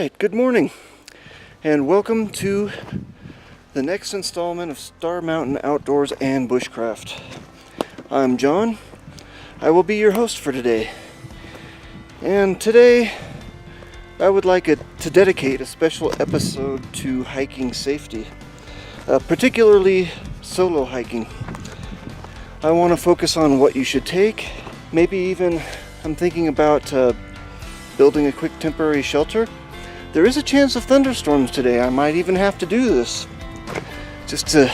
right, good morning, and welcome to the next installment of Star Mountain Outdoors and Bushcraft. I'm John. I will be your host for today. And today, I would like to dedicate a special episode to hiking safety, particularly solo hiking. I want to focus on what you should take. Maybe even I'm thinking about building a quick temporary shelter. There is a chance of thunderstorms today. I might even have to do this just to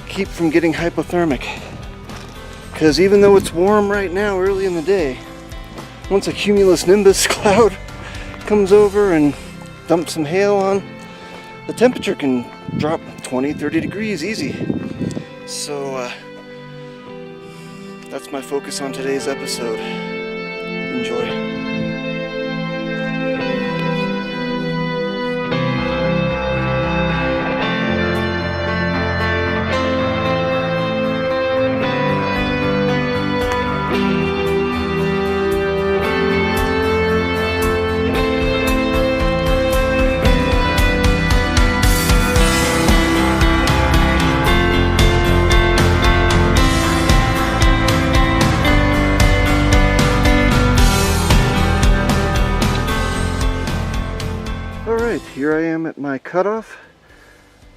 keep from getting hypothermic. Because even though it's warm right now, early in the day, once a cumulus nimbus cloud comes over and dumps some hail on, the temperature can drop 20-30 degrees easy. So that's my focus on today's episode. Enjoy. Here I am at my cutoff.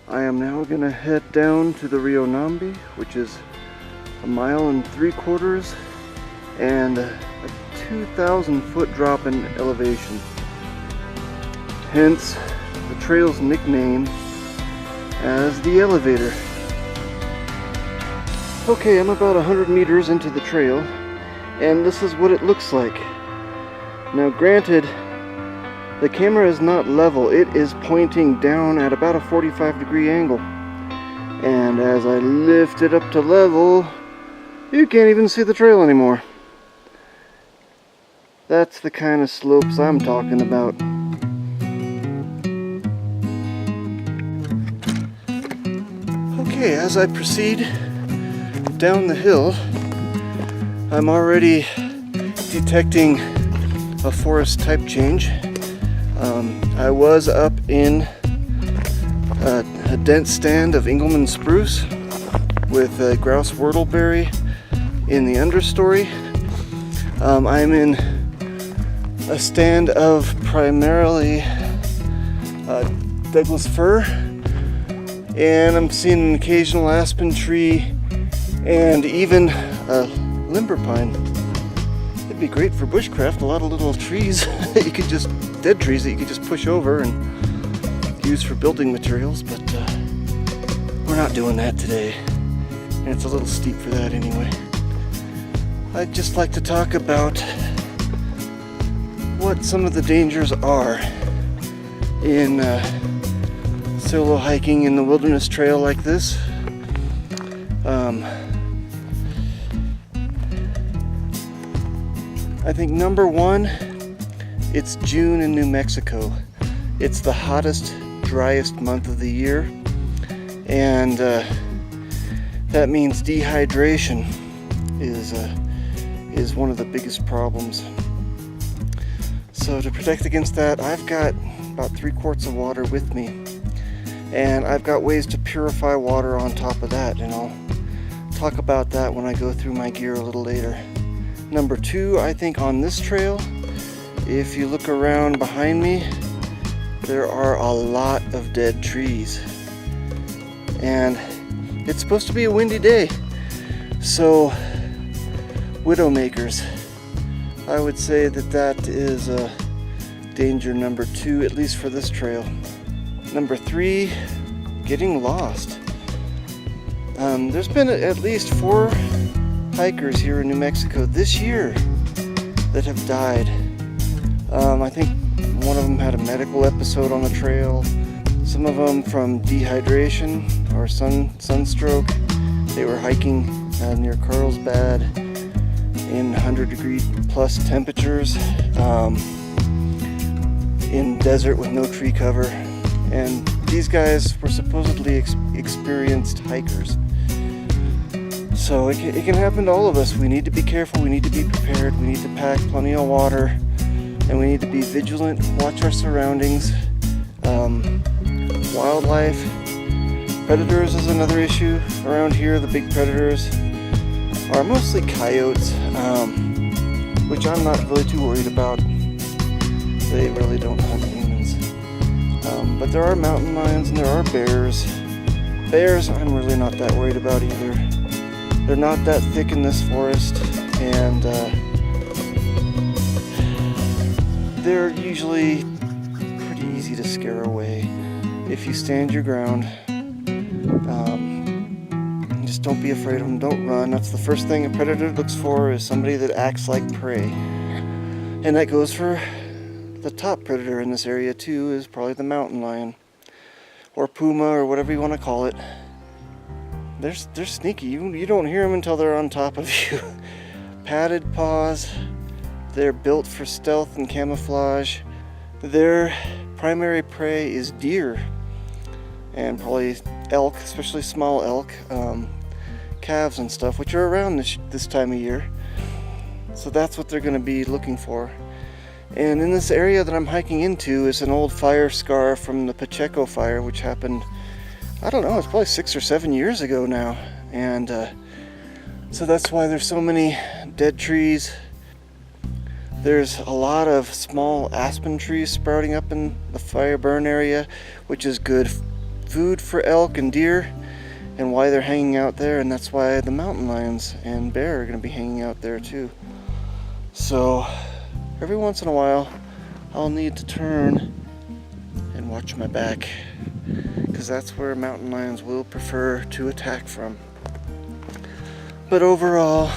I am now going to head down to the Rio Nambi, which is 1.75 miles and a 2,000 foot drop in elevation. Hence the trail's nickname as the elevator. Okay, I'm about 100 meters into the trail, and this is what it looks like. Now granted, the camera is not level, it is pointing down at about a 45-degree angle. And as I lift it up to level, you can't even see the trail anymore. That's the kind of slopes I'm talking about. Okay, as I proceed down the hill, I'm already detecting a forest type change. I was up in a dense stand of Engelmann spruce with grouse whortleberry in the understory. I'm in a stand of primarily Douglas fir, and I'm seeing an occasional aspen tree and even a limber pine. It'd be great for bushcraft, a lot of little trees that you could just, dead trees that you could just push over and use for building materials, but we're not doing that today, and it's a little steep for that anyway. I'd just like to talk about what some of the dangers are in solo hiking in the wilderness trail like this. I think number one, it's June in New Mexico. It's the hottest, driest month of the year, and that means dehydration is one of the biggest problems. So to protect against that, I've got about 3 quarts of water with me, and I've got ways to purify water on top of that, and I'll talk about that when I go through my gear a little later. Number two, I think on this trail, if you look around behind me, there are a lot of dead trees. And it's supposed to be a windy day. So, widowmakers, I would say that is danger number 2, at least for this trail. Number 3, getting lost. There's been at least 4 hikers here in New Mexico this year that have died. I think one of them had a medical episode on the trail, some of them from dehydration or sunstroke. They were hiking near Carlsbad in 100-degree plus temperatures in desert with no tree cover, and these guys were supposedly experienced hikers. So it can happen to all of us. We need to be careful, we need to be prepared, we need to pack plenty of water, and we need to be vigilant, watch our surroundings. Wildlife, predators is another issue around here. The big predators are mostly coyotes, which I'm not really too worried about. They really don't hunt humans. But there are mountain lions and there are bears. Bears I'm really not that worried about either. They're not that thick in this forest, and they're usually pretty easy to scare away if you stand your ground. Just don't be afraid of them. Don't run. That's the first thing a predator looks for, is somebody that acts like prey. And that goes for the top predator in this area too, is probably the mountain lion or puma or whatever you want to call it. They're sneaky. You don't hear them until they're on top of you. Padded paws. They're built for stealth and camouflage. Their primary prey is deer and probably elk, especially small elk, calves and stuff, which are around this time of year. So that's what they're going to be looking for. And in this area that I'm hiking into is an old fire scar from the Pacheco fire, which happened, I don't know, it's probably 6 or 7 years ago now. And so that's why there's so many dead trees. There's a lot of small aspen trees sprouting up in the fire burn area, which is good food for elk and deer, and why they're hanging out there. And that's why the mountain lions and bear are going to be hanging out there too. So every once in a while I'll need to turn and watch my back, because that's where mountain lions will prefer to attack from. But overall,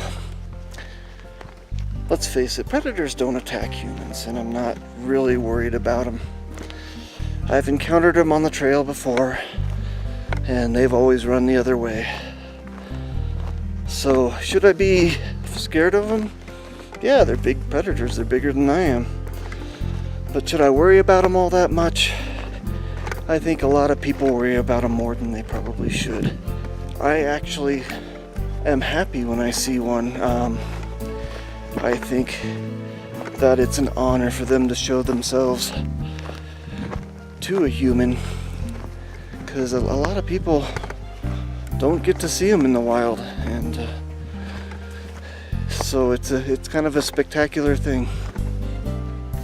let's face it, predators don't attack humans, and I'm not really worried about them. I've encountered them on the trail before, and they've always run the other way. So, should I be scared of them? Yeah, they're big predators. They're bigger than I am. But should I worry about them all that much? I think a lot of people worry about them more than they probably should. I actually am happy when I see one. I think that it's an honor for them to show themselves to a human, because a lot of people don't get to see them in the wild, and so it's kind of a spectacular thing.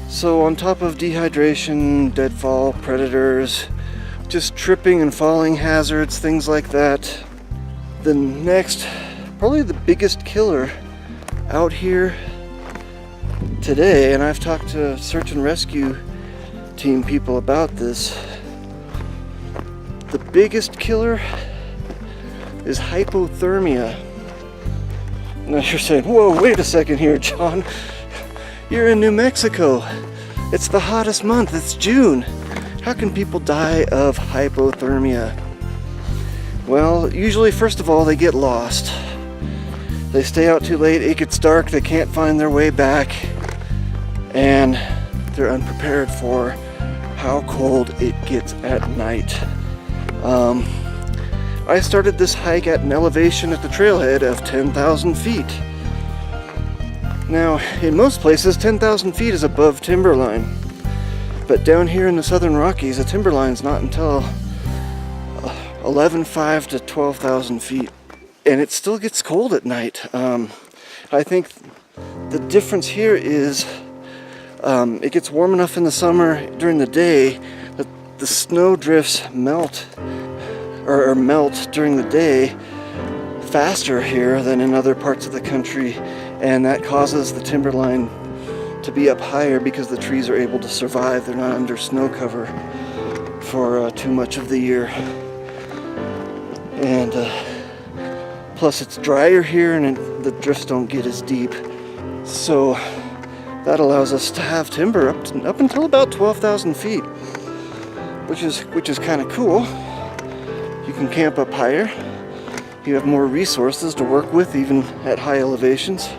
So on top of dehydration, deadfall, predators, just tripping and falling hazards, things like that, the next, probably the biggest killer out here today, and I've talked to search and rescue team people about this, the biggest killer is hypothermia. Now you're saying, whoa, wait a second here, John. You're in New Mexico. It's the hottest month. It's June. How can people die of hypothermia? Well, usually, first of all, they get lost. They stay out too late, it gets dark, they can't find their way back, and they're unprepared for how cold it gets at night. I started this hike at an elevation at the trailhead of 10,000 feet. Now, in most places, 10,000 feet is above Timberline. But down here in the Southern Rockies, the Timberline's not until 11,500 to 12,000 feet. And it still gets cold at night. I think the difference here is it gets warm enough in the summer during the day that the snow drifts melt or melt during the day faster here than in other parts of the country, and that causes the timberline to be up higher because the trees are able to survive. They're not under snow cover for too much of the year. And plus it's drier here and the drifts don't get as deep. So that allows us to have timber up until about 12,000 feet, which is kind of cool. You can camp up higher. You have more resources to work with even at high elevations.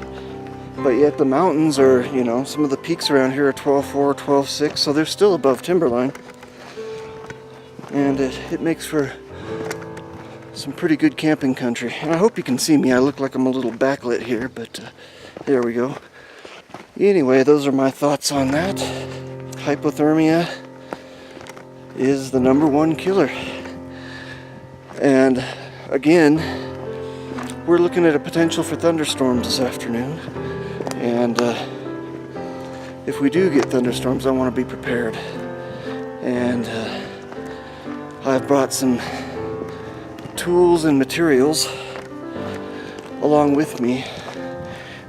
But yet the mountains are, some of the peaks around here are 12.4, 12.6, so they're still above timberline. And it makes for some pretty good camping country. And I hope you can see me. I look like I'm a little backlit here, but there we go. Anyway, those are my thoughts on that. Hypothermia is the #1 killer. And again, we're looking at a potential for thunderstorms this afternoon. And if we do get thunderstorms, I want to be prepared. And I've brought some tools and materials along with me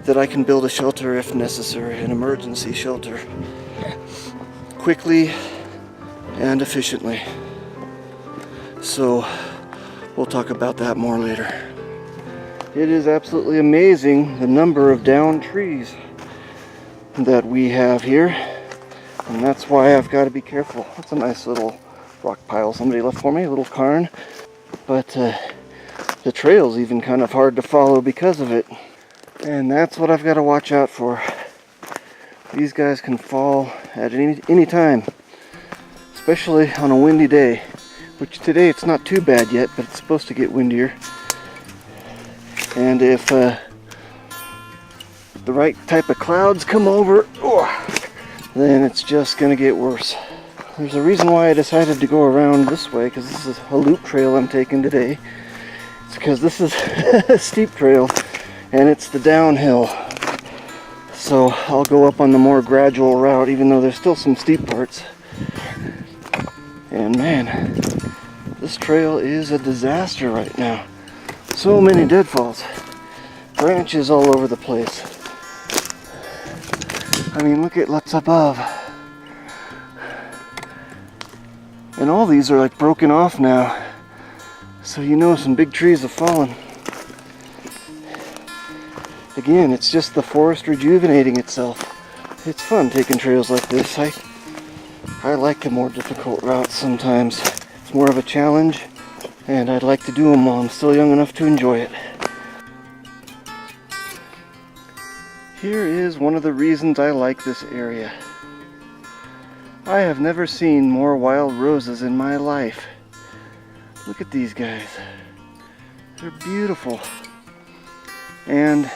that I can build a shelter if necessary, an emergency shelter, quickly and efficiently. So we'll talk about that more later. It is absolutely amazing the number of downed trees that we have here, and that's why I've got to be careful. That's a nice little rock pile somebody left for me, a little cairn, but the trail's even kind of hard to follow because of it, and that's what I've got to watch out for. These guys can fall at any time, especially on a windy day, which today it's not too bad yet, but it's supposed to get windier. And if the right type of clouds come over, then it's just gonna get worse. There's a reason why I decided to go around this way, because this is a loop trail I'm taking today. It's because this is a steep trail and it's the downhill. So I'll go up on the more gradual route, even though there's still some steep parts. And man, this trail is a disaster right now. So many deadfalls. Branches all over the place. I mean, look at what's above. And all these are like broken off now. So you know some big trees have fallen. Again, it's just the forest rejuvenating itself. It's fun taking trails like this. I like the more difficult routes sometimes. It's more of a challenge, and I'd like to do them while I'm still young enough to enjoy it. Here is one of the reasons I like this area. I have never seen more wild roses in my life. Look at these guys. They're beautiful. And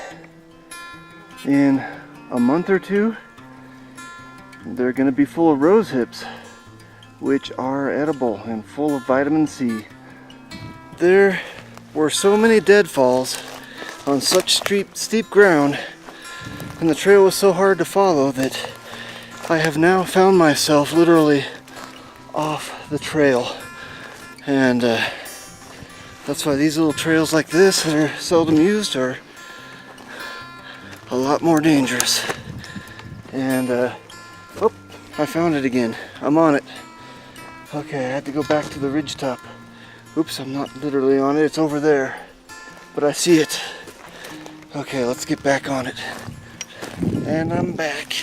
in a month or two, they're going to be full of rose hips, which are edible and full of vitamin C. There were so many deadfalls on such steep ground, and the trail was so hard to follow, that I have now found myself literally off the trail. And that's why these little trails like this that are seldom used are a lot more dangerous. And oh, I found it again. I'm on it. Okay, I had to go back to the ridge top. Oops, I'm not literally on it. It's over there, but I see it. Okay, let's get back on it. And I'm back.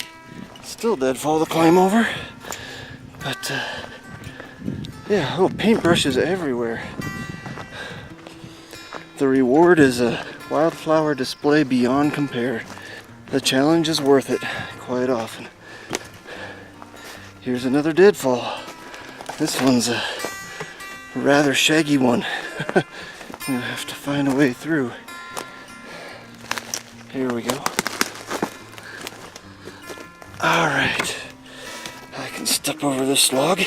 Still deadfall to climb over, but yeah, oh, paintbrushes everywhere. The reward is a wildflower display beyond compare. The challenge is worth it quite often. Here's another deadfall. This one's a rather shaggy one. I'm gonna have to find a way through. Here we go. Alright. I can step over this log.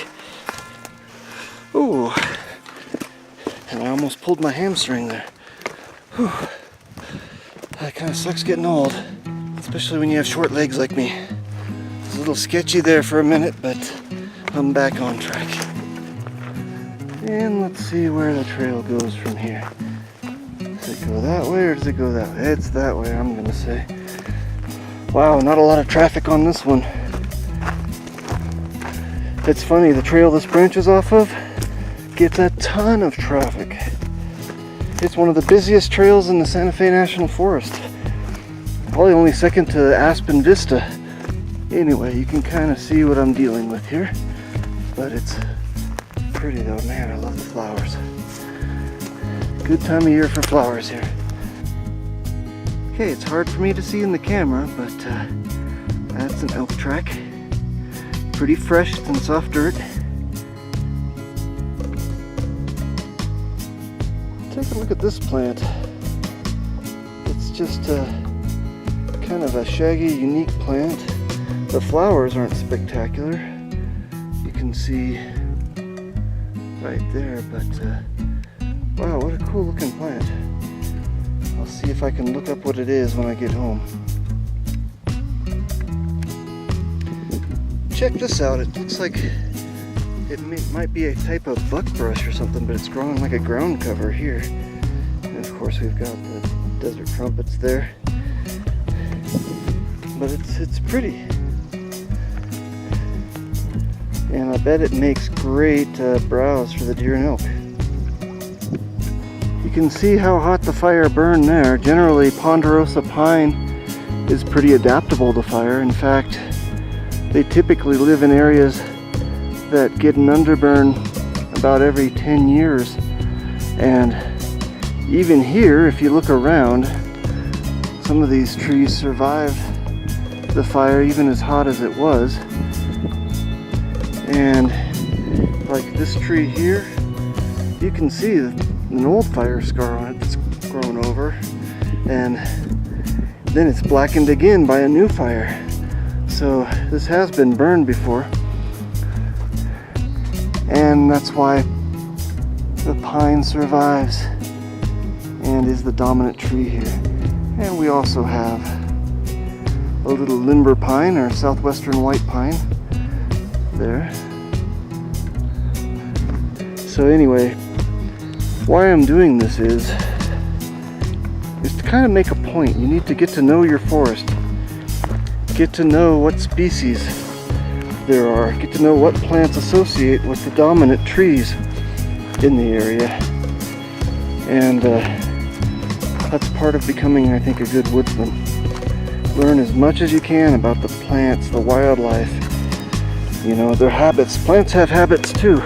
Ooh. And I almost pulled my hamstring there. Whew. That kind of sucks getting old. Especially when you have short legs like me. It's a little sketchy there for a minute, but I'm back on track. And let's see where the trail goes from here. Does it go that way or does it go that way? It's that way, I'm gonna say. Wow, not a lot of traffic on this one. It's funny, the trail this branches off of gets a ton of traffic. It's one of the busiest trails in the Santa Fe National Forest. Probably only second to Aspen Vista. Anyway, you can kind of see what I'm dealing with here. But it's pretty though, man, I love the flowers. Good time of year for flowers here. Okay, it's hard for me to see in the camera, but that's an elk track. Pretty fresh and soft dirt. Take a look at this plant. It's just kind of a shaggy, unique plant. The flowers aren't spectacular. You can see right there, but wow, what a cool looking plant. I'll see if I can look up what it is when I get home. Check this out. It looks like it might be a type of buckbrush or something, but it's growing like a ground cover here. And of course we've got the desert trumpets there. But it's pretty. And I bet it makes great browse for the deer and elk. You can see how hot the fire burned there. Generally, ponderosa pine is pretty adaptable to fire. In fact, they typically live in areas that get an underburn about every 10 years. And even here, if you look around, some of these trees survived the fire even as hot as it was. And like this tree here, you can see an old fire scar on it that's grown over, and then it's blackened again by a new fire. So this has been burned before, and that's why the pine survives and is the dominant tree here. And we also have a little limber pine, or southwestern white pine there. So anyway, why I'm doing this is to kind of make a point. You need to get to know your forest. Get to know what species there are. Get to know what plants associate with the dominant trees in the area. And that's part of becoming, I think, a good woodsman. Learn as much as you can about the plants, the wildlife, you know, their habits. Plants have habits too.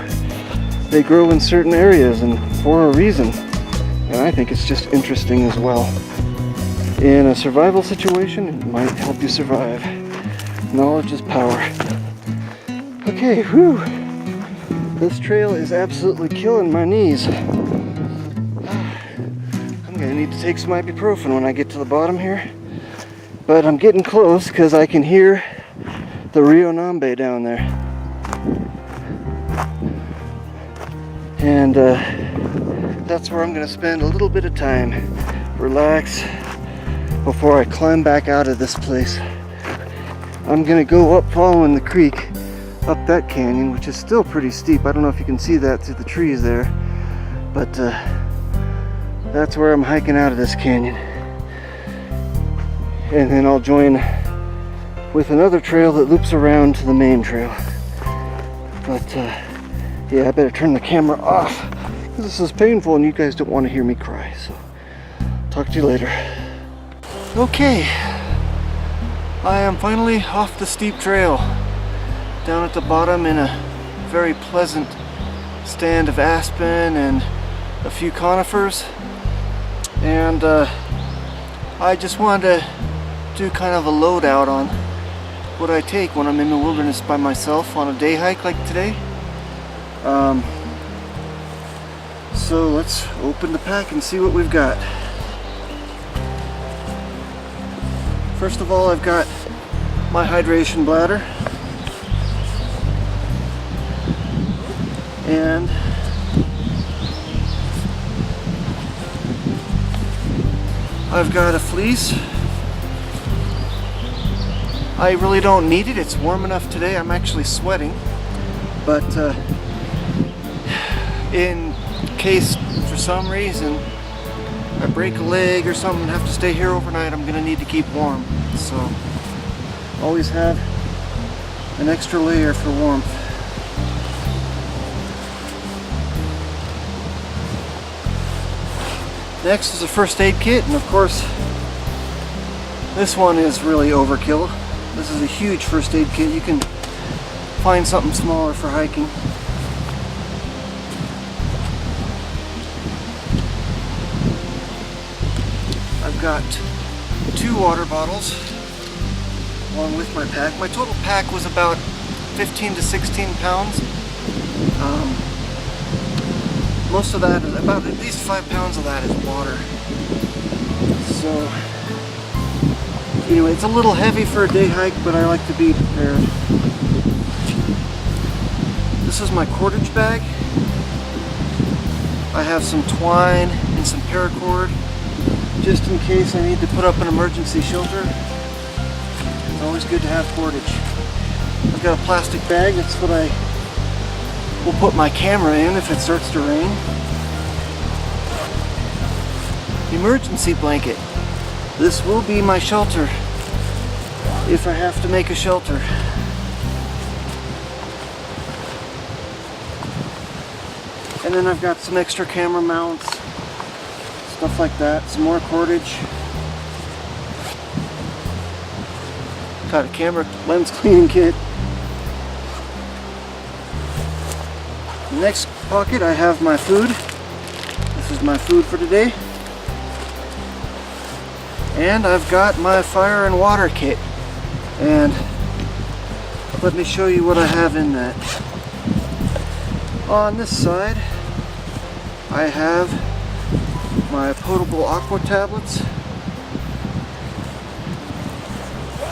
They grow in certain areas and for a reason. And I think it's just interesting as well. In a survival situation, it might help you survive. Knowledge is power. Okay, whew. This trail is absolutely killing my knees. I'm gonna need to take some ibuprofen when I get to the bottom here. But I'm getting close because I can hear the Rio Nambe down there. And that's where I'm going to spend a little bit of time. Relax before I climb back out of this place. I'm going to go up following the creek, up that canyon, which is still pretty steep. I don't know if you can see that through the trees there. But that's where I'm hiking out of this canyon. And then I'll join with another trail that loops around to the main trail. But yeah, I better turn the camera off because this is painful and you guys don't want to hear me cry. So talk to you later. Okay, I am finally off the steep trail, down at the bottom in a very pleasant stand of aspen and a few conifers. And I just wanted to do kind of a loadout on what I take when I'm in the wilderness by myself on a day hike like today. So let's open the pack and see what we've got. First of all, I've got my hydration bladder, and I've got a fleece. I really don't need it. It's warm enough today. I'm actually sweating. But in case for some reason I break a leg or something and have to stay here overnight, I'm gonna need to keep warm. So always have an extra layer for warmth. Next is a first aid kit, and of course this one is really overkill. This is a huge first aid kit. You can find something smaller for hiking. I've got 2 water bottles along with my pack. My total pack was about 15 to 16 pounds. Most of that is about at least 5 pounds of that is water. So Anyway, it's a little heavy for a day hike, but I like to be prepared. This is my cordage bag. I have some twine and some paracord just in case I need to put up an emergency shelter. It's always good to have cordage. I've got a plastic bag. That's what I will put my camera in if it starts to rain. Emergency blanket. This will be my shelter if I have to make a shelter. And then I've got some extra camera mounts, stuff like that, some more cordage. Got a camera lens cleaning kit. The next pocket I have my food. This is my food for today. And I've got my fire and water kit. And let me show you what I have in that. On this side, I have my potable aqua tablets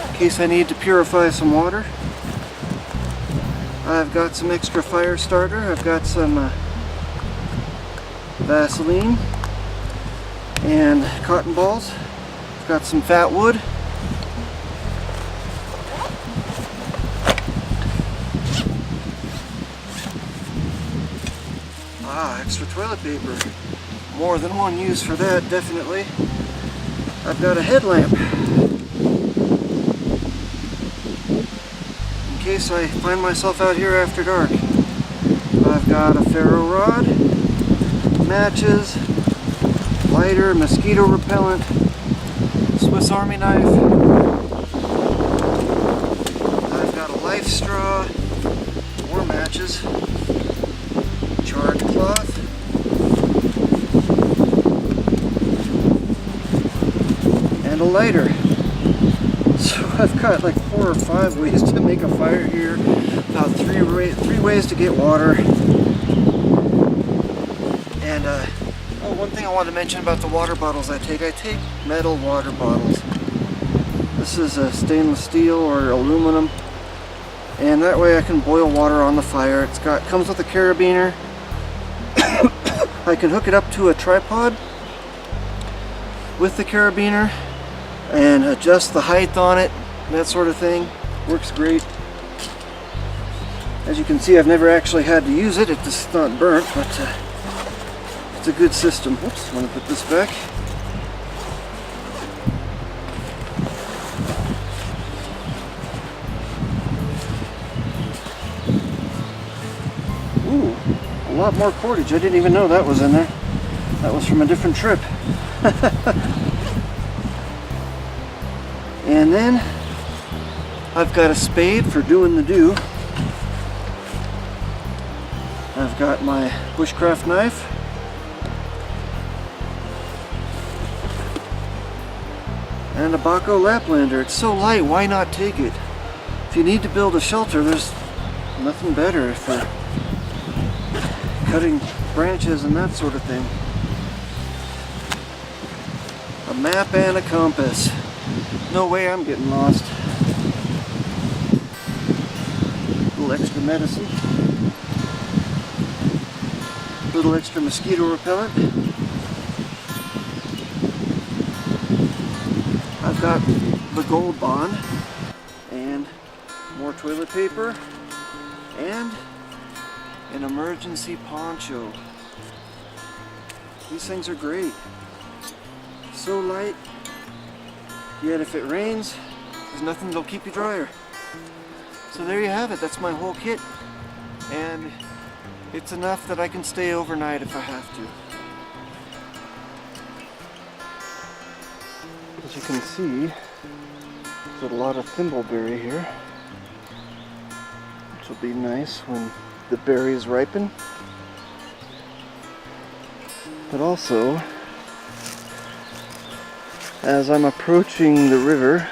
in case I need to purify some water. I've got some extra fire starter. I've got some Vaseline and cotton balls. I've got some fat wood. Extra toilet paper. More than one use for that, definitely. I've got a headlamp in case I find myself out here after dark. I've got a ferro rod, matches, lighter, mosquito repellent, Swiss Army knife. I've got a life straw, more matches, charred cloth, and a lighter. So I've got like 4 or 5 ways to make a fire here, about three ways to get water. And one thing I wanted to mention about the water bottles I take metal water bottles. This is a stainless steel or aluminum, and that way I can boil water on the fire. Comes with a carabiner. I can hook it up to a tripod with the carabiner and adjust the height on it, that sort of thing. Works great. As you can see, I've never actually had to use it. It's not burnt, but it's a good system. Oops, I want to put this back. Ooh, a lot more cordage. I didn't even know that was in there. That was from a different trip. And then I've got a spade for doing the do. I've got my bushcraft knife. And a Baco Laplander. It's so light, why not take it? If you need to build a shelter, there's nothing better for cutting branches and that sort of thing. A map and a compass. No way I'm getting lost. A little extra medicine. A little extra mosquito repellent. I've got the Gold Bond and more toilet paper and an emergency poncho. These things are great. So light, yet if it rains, there's nothing that'll keep you drier. So there you have it. That's my whole kit, and it's enough that I can stay overnight if I have to. As you can see, there's a lot of thimbleberry here, which will be nice when the berries ripen. But also, as I'm approaching the river,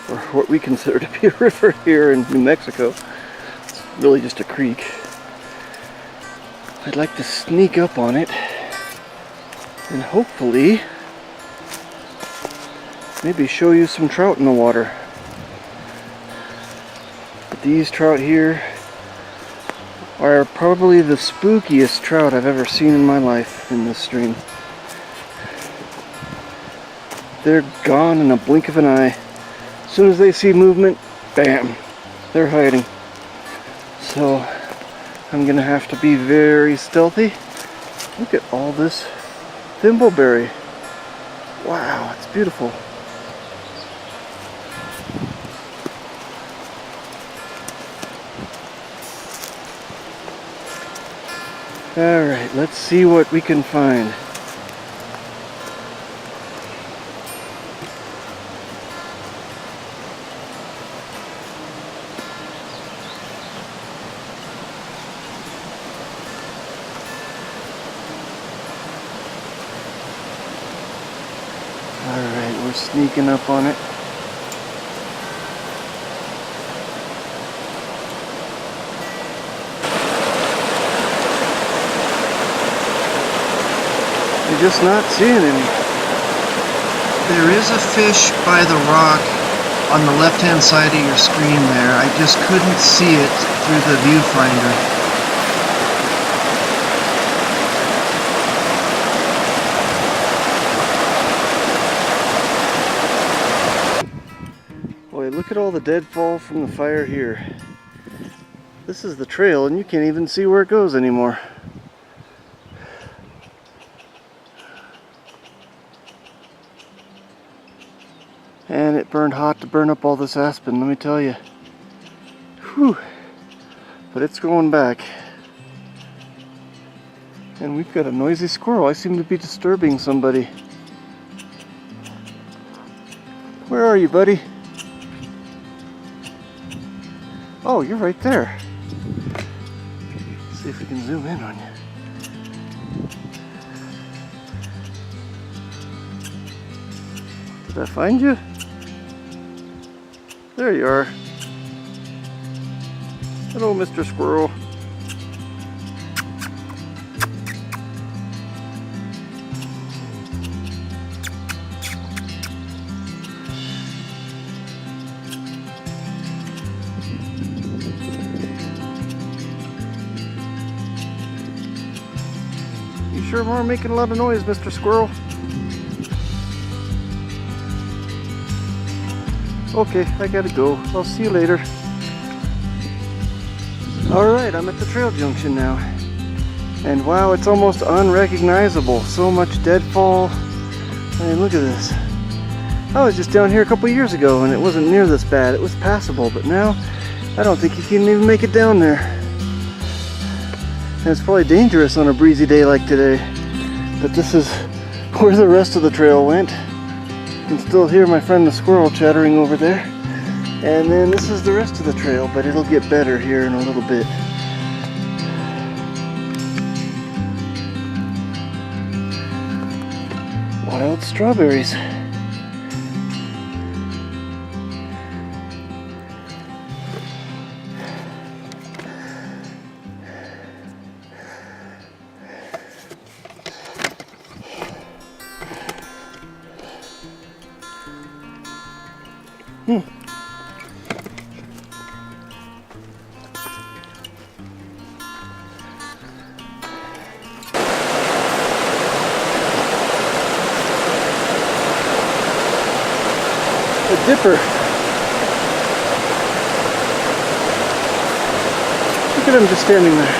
or what we consider to be a river here in New Mexico, it's really just a creek, I'd like to sneak up on it and hopefully maybe show you some trout in the water. But these trout here are probably the spookiest trout I've ever seen in my life in this stream. They're gone in a blink of an eye. As soon as they see movement, bam, they're hiding. So I'm gonna have to be very stealthy. Look at all this thimbleberry. Wow, it's beautiful. Alright, let's see what we can find. Alright, we're sneaking up on it. You're just not seeing any. There is a fish by the rock on the left hand side of your screen there. I just couldn't see it through the viewfinder. Look at all the deadfall from the fire here. This is the trail and you can't even see where it goes anymore. And it burned hot to burn up all this aspen, let me tell you. Whew. But it's going back. And we've got a noisy squirrel. I seem to be disturbing somebody. Where are you, buddy? Oh, you're right there. Let's see if we can zoom in on you. Did I find you? There you are. Hello, Mr. Squirrel. You sure are making a lot of noise, Mr. Squirrel. Okay, I gotta go. I'll see you later. Alright, I'm at the trail junction now. And wow, it's almost unrecognizable. So much deadfall. I mean, look at this. I was just down here a couple years ago and it wasn't near this bad. It was passable, but now I don't think you can even make it down there. And it's probably dangerous on a breezy day like today. But this is where the rest of the trail went. You can still hear my friend the squirrel chattering over there. And then this is the rest of the trail, but it'll get better here in a little bit. Wild strawberries. A dipper. Look at him just standing there.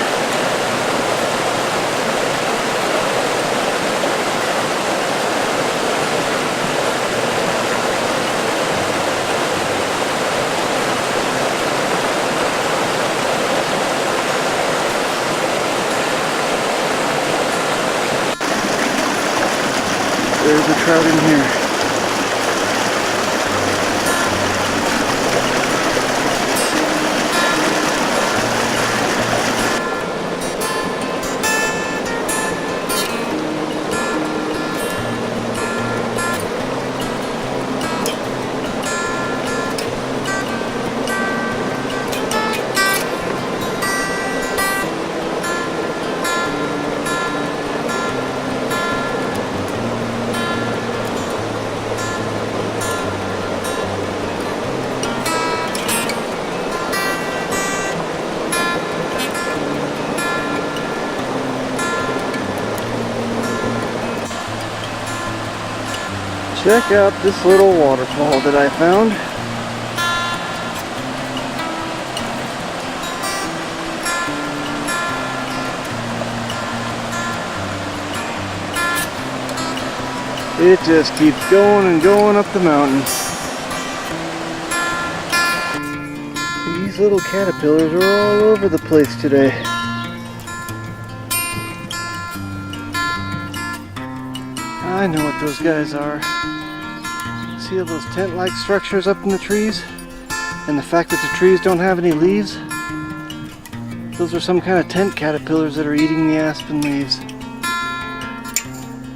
There's a trout in here. Check out this little waterfall that I found. It just keeps going and going up the mountain. These little caterpillars are all over the place today. I know what those guys are. See all those tent-like structures up in the trees? And the fact that the trees don't have any leaves? Those are some kind of tent caterpillars that are eating the aspen leaves.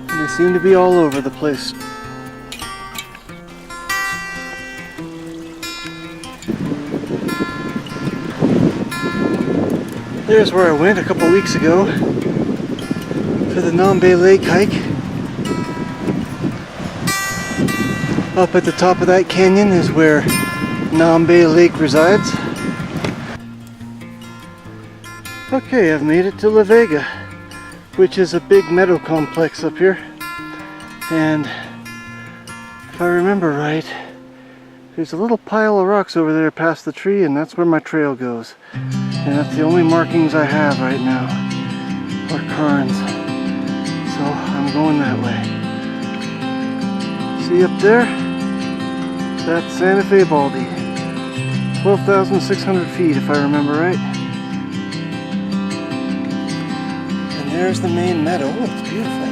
And they seem to be all over the place. There's where I went a couple weeks ago for the Nambe Lake hike. Up at the top of that canyon is where Nambe Lake resides. Okay, I've made it to La Vega, which is a big meadow complex up here. And if I remember right, there's a little pile of rocks over there past the tree, and that's where my trail goes. And that's the only markings I have right now, or cairns. So I'm going that way. See up there? That's Santa Fe Baldy. 12,600 feet if I remember right. And there's the main meadow. Oh, it's beautiful.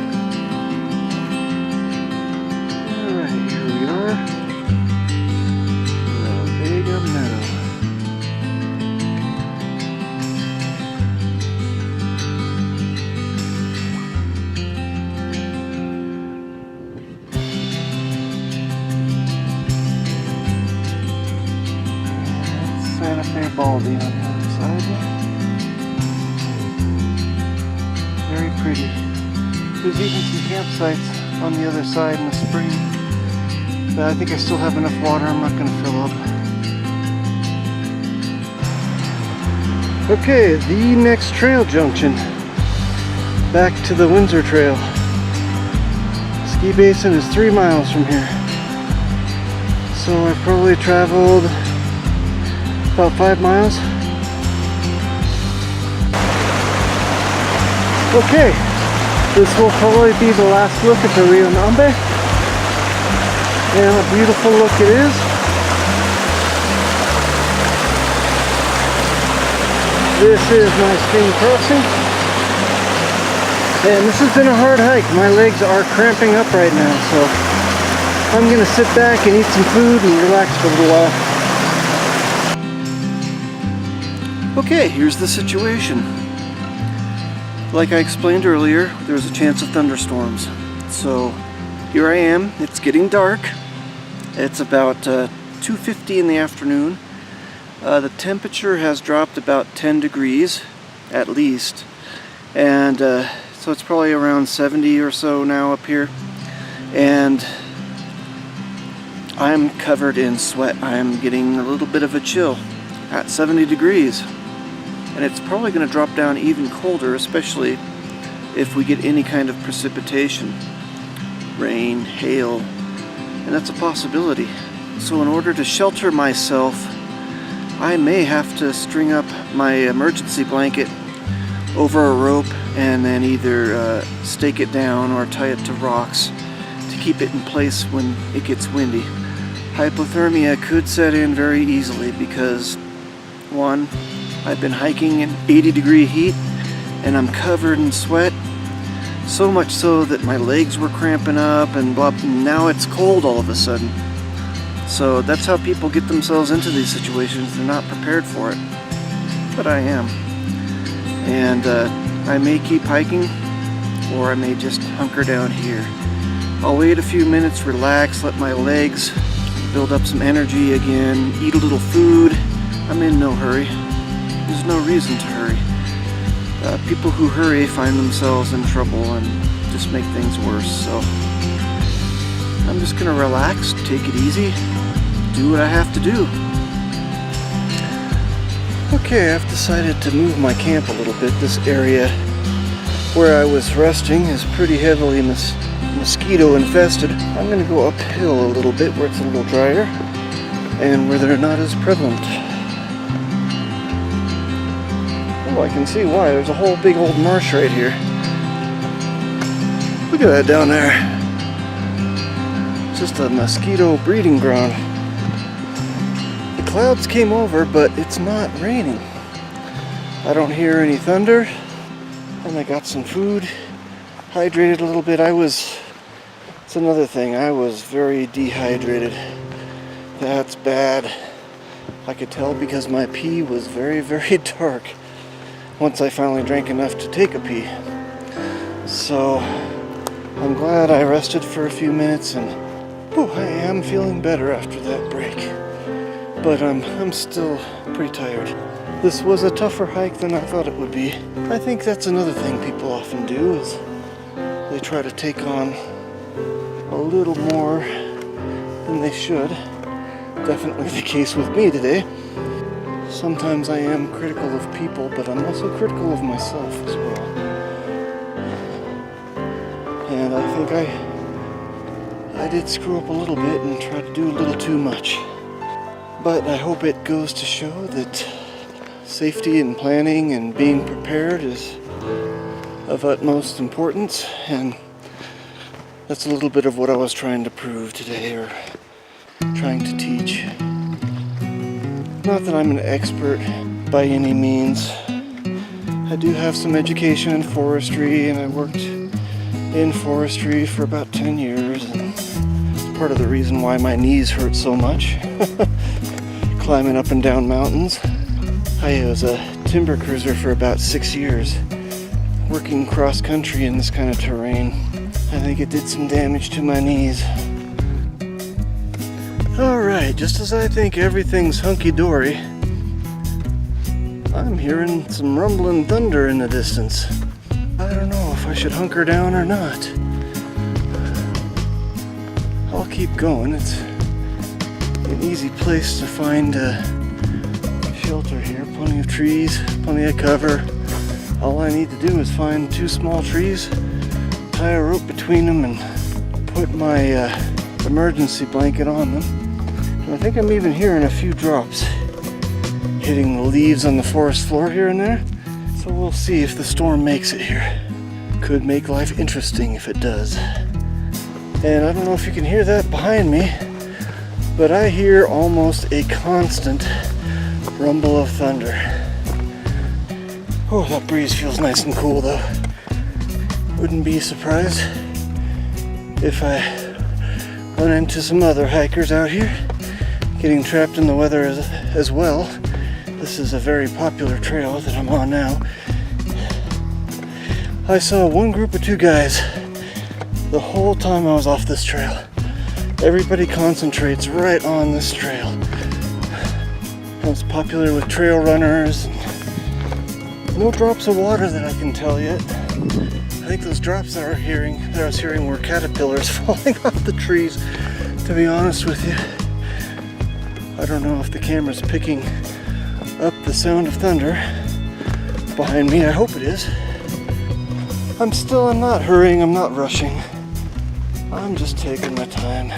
Alright, here we are. La Vega Meadow. Santa Fe Baldy on the other side there. Very pretty. There's even some campsites on the other side in the spring. But I think I still have enough water, I'm not going to fill up. Okay, the next trail junction. Back to the Windsor Trail. Ski Basin is 3 miles from here. So I've probably traveled about 5 miles. Okay, this will probably be the last look at the Rio Nambe, and a beautiful look it is. This is my stream crossing, and this has been a hard hike. My legs are cramping up right now, so I'm gonna sit back and eat some food and relax for a little while. Okay, here's the situation. Like I explained earlier, there's a chance of thunderstorms. So here I am, it's getting dark. It's about 2:50 in the afternoon. The temperature has dropped about 10 degrees at least. And so it's probably around 70 or so now up here. And I'm covered in sweat. I'm getting a little bit of a chill at 70 degrees. And it's probably going to drop down even colder, especially if we get any kind of precipitation, rain, hail, and that's a possibility. So in order to shelter myself, I may have to string up my emergency blanket over a rope and then either stake it down or tie it to rocks to keep it in place when it gets windy. Hypothermia could set in very easily because, one, I've been hiking in 80-degree heat and I'm covered in sweat, so much so that my legs were cramping up and blah, now it's cold all of a sudden. So that's how people get themselves into these situations. They're not prepared for it, but I am. And I may keep hiking, or I may just hunker down here. I'll wait a few minutes, relax, let my legs build up some energy again, eat a little food. I'm in no hurry. There's no reason to hurry. People who hurry find themselves in trouble and just make things worse. So I'm just gonna relax, take it easy, do what I have to do. Okay, I've decided to move my camp a little bit. This area where I was resting is pretty heavily mosquito infested. I'm going to go uphill a little bit where it's a little drier and where they're not as prevalent. Oh, I can see why. There's a whole big old marsh right here. Look at that down there. It's just a mosquito breeding ground. The clouds came over, but it's not raining. I don't hear any thunder. And I got some food. Hydrated a little bit. It's another thing. I was very dehydrated. That's bad. I could tell because my pee was very, very dark once I finally drank enough to take a pee. So I'm glad I rested for a few minutes, and I am feeling better after that break. But I'm still pretty tired. This was a tougher hike than I thought it would be. I think that's another thing people often do, is they try to take on a little more than they should. Definitely the case with me today. Sometimes I am critical of people, but I'm also critical of myself as well. And I think I did screw up a little bit and try to do a little too much. But I hope it goes to show that safety and planning and being prepared is of utmost importance, and that's a little bit of what I was trying to prove today, or trying to teach. Not that I'm an expert by any means. I do have some education in forestry, and I worked in forestry for about 10 years, and it's part of the reason why my knees hurt so much. Climbing up and down mountains. I was a timber cruiser for about 6 years, working cross country in this kind of terrain. I think it did some damage to my knees. Alright, just as I think everything's hunky-dory, I'm hearing some rumbling thunder in the distance. I don't know if I should hunker down or not. I'll keep going. It's an easy place to find shelter here. Plenty of trees, plenty of cover. All I need to do is find 2 small trees, tie a rope between them, and put my emergency blanket on them. And I think I'm even hearing a few drops hitting the leaves on the forest floor here and there. So we'll see if the storm makes it here. Could make life interesting if it does. And I don't know if you can hear that behind me, but I hear almost a constant rumble of thunder. Oh, that breeze feels nice and cool though. Wouldn't be surprised if I run into some other hikers out here getting trapped in the weather as well. This is a very popular trail that I'm on now. I saw one group of 2 guys the whole time I was off this trail. Everybody concentrates right on this trail. It's popular with trail runners. No drops of water that I can tell yet. I think those drops that I was hearing were caterpillars falling off the trees, to be honest with you. I don't know if the camera's picking up the sound of thunder behind me. I hope it is. I'm not hurrying, I'm not rushing. I'm just taking my time,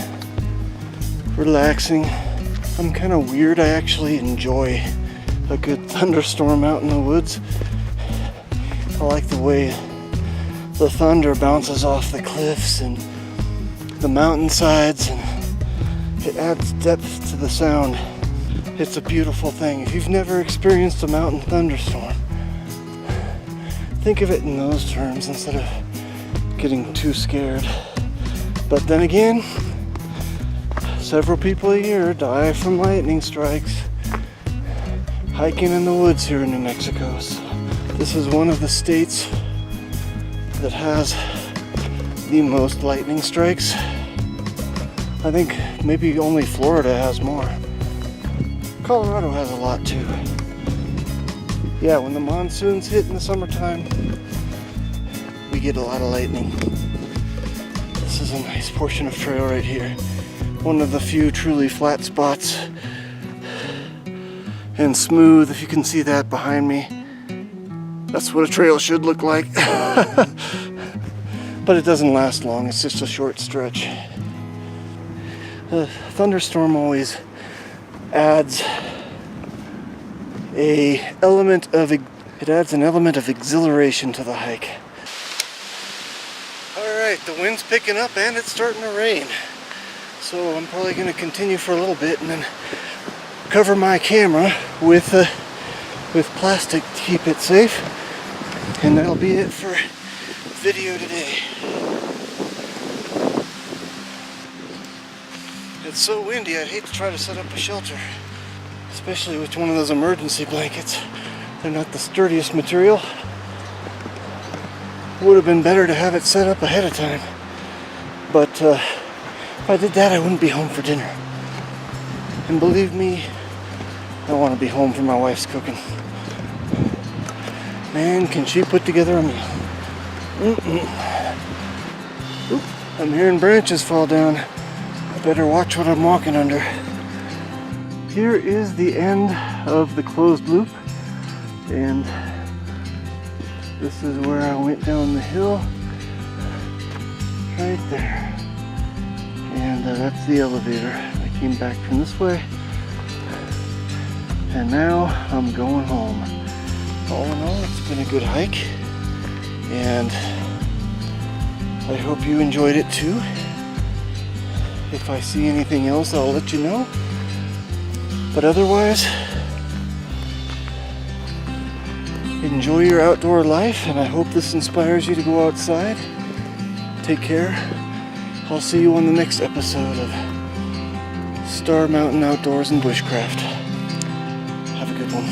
relaxing. I'm kind of weird. I actually enjoy a good thunderstorm out in the woods. I like the way the thunder bounces off the cliffs and the mountainsides, and it adds depth to the sound. It's a beautiful thing. If you've never experienced a mountain thunderstorm, think of it in those terms instead of getting too scared. But then again, several people a year die from lightning strikes hiking in the woods here in New Mexico. So this is one of the states that has the most lightning strikes. I think maybe only Florida has more. Colorado has a lot too. Yeah, when the monsoons hit in the summertime, we get a lot of lightning. This is a nice portion of trail right here. One of the few truly flat spots. And smooth, if you can see that behind me. That's what a trail should look like. but it doesn't last long. It's just a short stretch. The thunderstorm always adds an element of exhilaration to the hike. Alright, the wind's picking up and it's starting to rain. So I'm probably going to continue for a little bit and then cover my camera with plastic to keep it safe. And that'll be it for video today. It's so windy, I'd hate to try to set up a shelter, especially with one of those emergency blankets. They're not the sturdiest material. Would have been better to have it set up ahead of time, but if I did that, I wouldn't be home for dinner. And believe me, I want to be home for my wife's cooking. Man, can she put together a meal. Oop, I'm hearing branches fall down. I better watch what I'm walking under. Here is the end of the closed loop, and this is where I went down the hill, right there. And that's the elevator. I came back from this way, and now I'm going home. All in all, it's been a good hike, and I hope you enjoyed it too. If I see anything else, I'll let you know. But otherwise, enjoy your outdoor life, and I hope this inspires you to go outside. Take care. I'll see you on the next episode of Star Mountain Outdoors and Bushcraft. Have a good one.